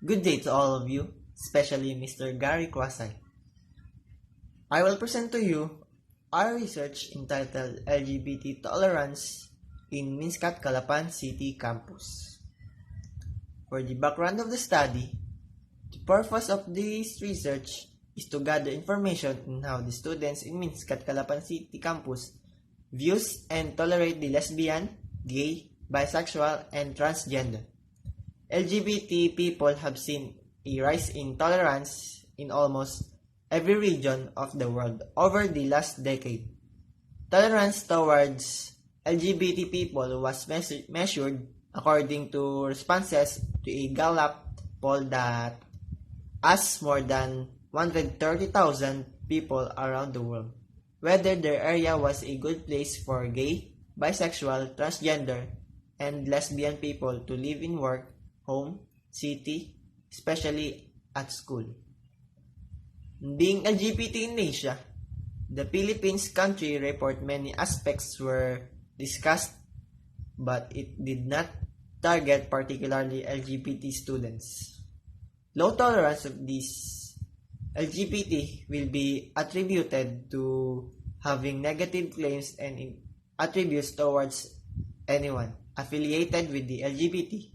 Good day to all of you, especially Mr. Gary Kwasay. I will present to you our research entitled LGBT Tolerance in MinSCAT Calapan City Campus. For the background of the study, the purpose of this research is to gather information on how the students in MinSCAT Calapan City Campus views and tolerate the lesbian, gay, bisexual, and transgender. LGBT people have seen a rise in tolerance in almost every region of the world over the last decade. Tolerance towards LGBT people was measured according to responses to a Gallup poll that asked more than 130,000 people around the world whether their area was a good place for gay, bisexual, transgender, and lesbian people to live in work, home, city, especially at school. Being LGBT in Asia, the Philippines country report many aspects were discussed, but it did not target particularly LGBT students. Low tolerance of these LGBT will be attributed to having negative claims and attributes towards anyone affiliated with the LGBT.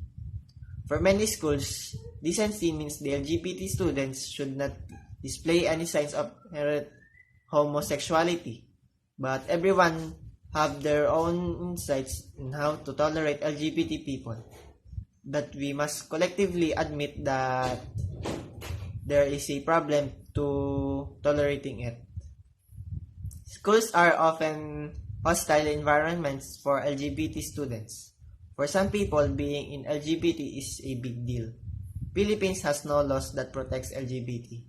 For many schools, decency means the LGBT students should not display any signs of homosexuality, but everyone have their own insights on how to tolerate LGBT people. But we must collectively admit that there is a problem to tolerating it. Schools are often hostile environments for LGBT students. For some people, being in LGBT is a big deal. Philippines has no laws that protects LGBT.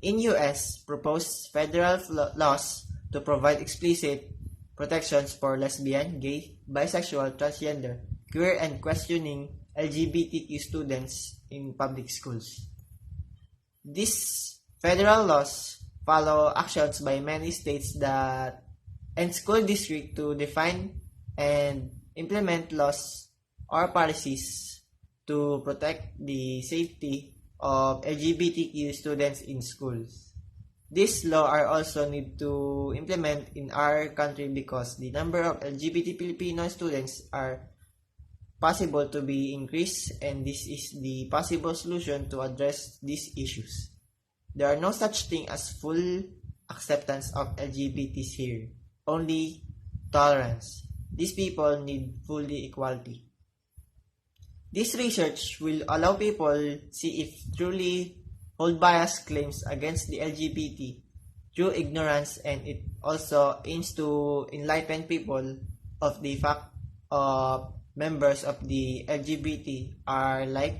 In US, proposed federal laws to provide explicit protections for lesbian, gay, bisexual, transgender, queer, and questioning LGBTQ students in public schools. These federal laws follow actions by many states that and school districts to define and implement laws or policies to protect the safety of LGBTQ students in schools. These laws are also need to implement in our country because the number of LGBT Filipino students are possible to be increased, and this is the possible solution to address these issues. There are no such thing as full acceptance of LGBTs here, only tolerance. These people need fully equality. This research will allow people see if truly hold biased claims against the LGBT through ignorance, and it also aims to enlighten people of the fact of members of the LGBT are like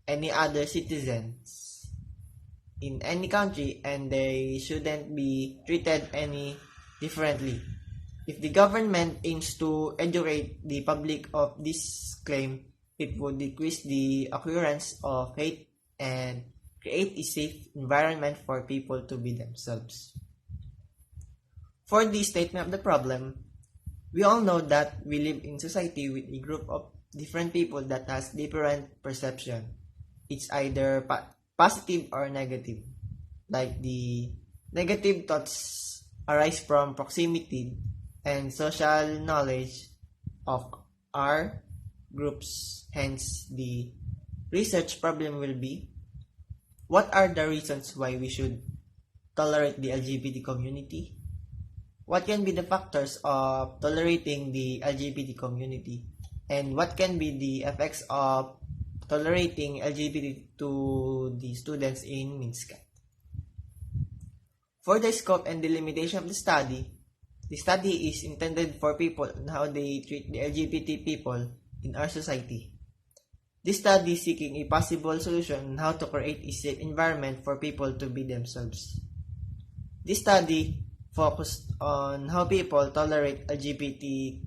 any other citizens in any country and they shouldn't be treated any differently. If the government aims to educate the public of this claim, it would decrease the occurrence of hate and create a safe environment for people to be themselves. For the statement of the problem, we all know that we live in society with a group of different people that has different perception. It's either positive or negative. Like the negative thoughts arise from proximity and social knowledge of our groups. Hence, the research problem will be, what are the reasons why we should tolerate the LGBT community? What can be the factors of tolerating the LGBT community? And what can be the effects of tolerating LGBT to the students in MinSCAT? For the scope and delimitation of the study is intended for people on how they treat the LGBT people in our society. This study is seeking a possible solution on how to create a safe environment for people to be themselves. This study focused on how people tolerate LGBT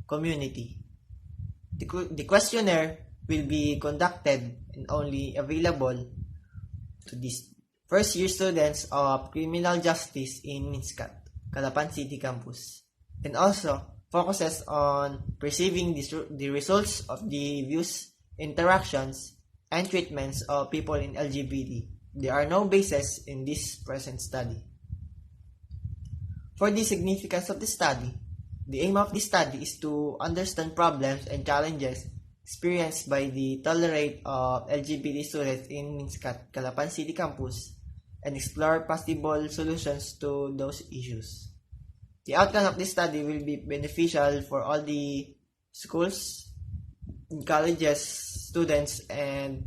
community. The questionnaire will be conducted and only available to these first-year students of criminal justice in MinSCAT, Calapan City Campus, and also focuses on perceiving the results of the views, interactions, and treatments of people in LGBT. There are no bases in this present study. For the significance of the study, the aim of this study is to understand problems and challenges experienced by the tolerate of LGBT students in MinSCAT Calapan City Campus and explore possible solutions to those issues. The outcome of this study will be beneficial for all the schools, colleges, students, and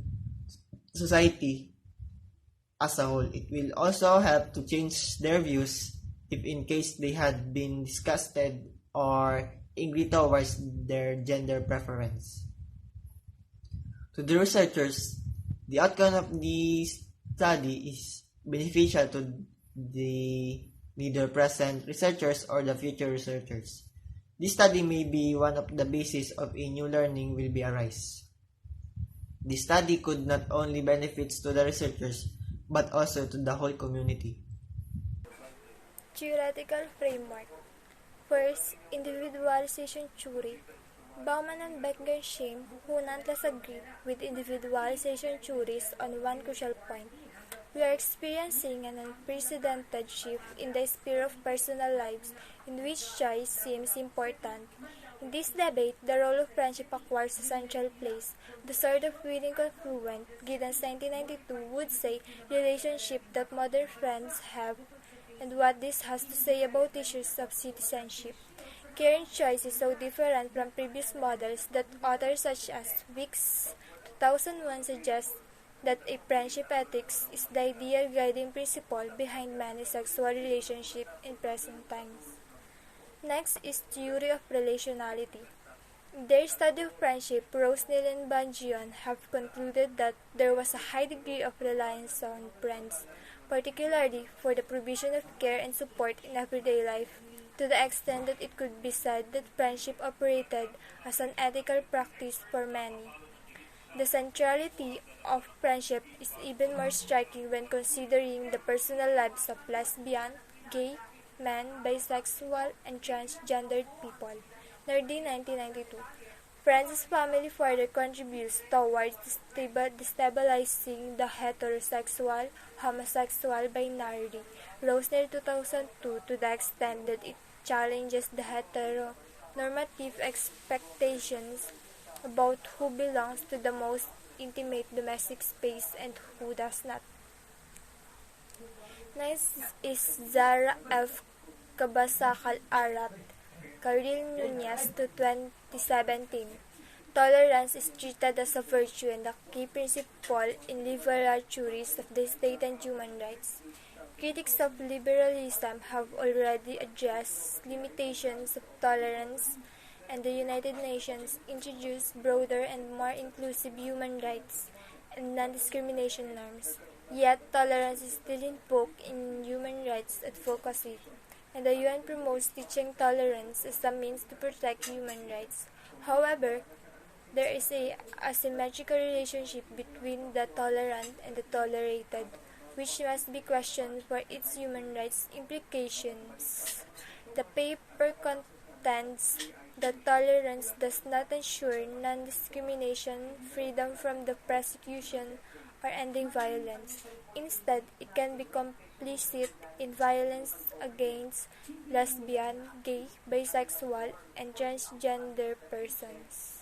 society as a whole. It will also help to change their views if in case they had been disgusted or angry towards their gender preference. To the researchers, the outcome of the study is beneficial to the neither present researchers or the future researchers. This study may be one of the basis of a new learning will be arise. The study could not only benefits to the researchers but also to the whole community. Theoretical framework. First, individualization theory. Bauman and Beckgersheim, who nonetheless agree with individualization theories on one crucial point. We are experiencing an unprecedented shift in the sphere of personal lives in which choice seems important. In this debate, the role of friendship acquires a central place. The sort of winning confluent, Giddens 1992 would say, relationship that modern friends have and what this has to say about issues of citizenship. Care and choice is so different from previous models that authors such as Wicks 2001 suggest that a friendship ethics is the ideal guiding principle behind many sexual relationships in present times. Next is theory of relationality. In their study of friendship, Rosenhill and Banjion have concluded that there was a high degree of reliance on friends, particularly for the provision of care and support in everyday life, to the extent that it could be said that friendship operated as an ethical practice for many. The centrality of friendship is even more striking when considering the personal lives of lesbian, gay, men, bisexual, and transgendered people. Nardi 1992. Friends' family further contributes towards destabilizing the heterosexual, homosexual binary. Rosner 2002 to the extent that it challenges the heteronormative expectations about who belongs to the most intimate domestic space and who does not. Next is Zara F. Kabasakal-Arat, Karil Nunez to 2017. Tolerance is treated as a virtue and a key principle in liberal theories of the state and human rights. Critics of liberalism have already addressed limitations of tolerance, and the United Nations introduced broader and more inclusive human rights and non-discrimination norms. Yet, tolerance is still invoked in human rights advocacy, and the UN promotes teaching tolerance as a means to protect human rights. However, there is a asymmetrical relationship between the tolerant and the tolerated, which must be questioned for its human rights implications. The paper contends that tolerance does not ensure non-discrimination, freedom from the persecution, or ending violence. Instead, it can be complicit in violence against lesbian, gay, bisexual, and transgender persons.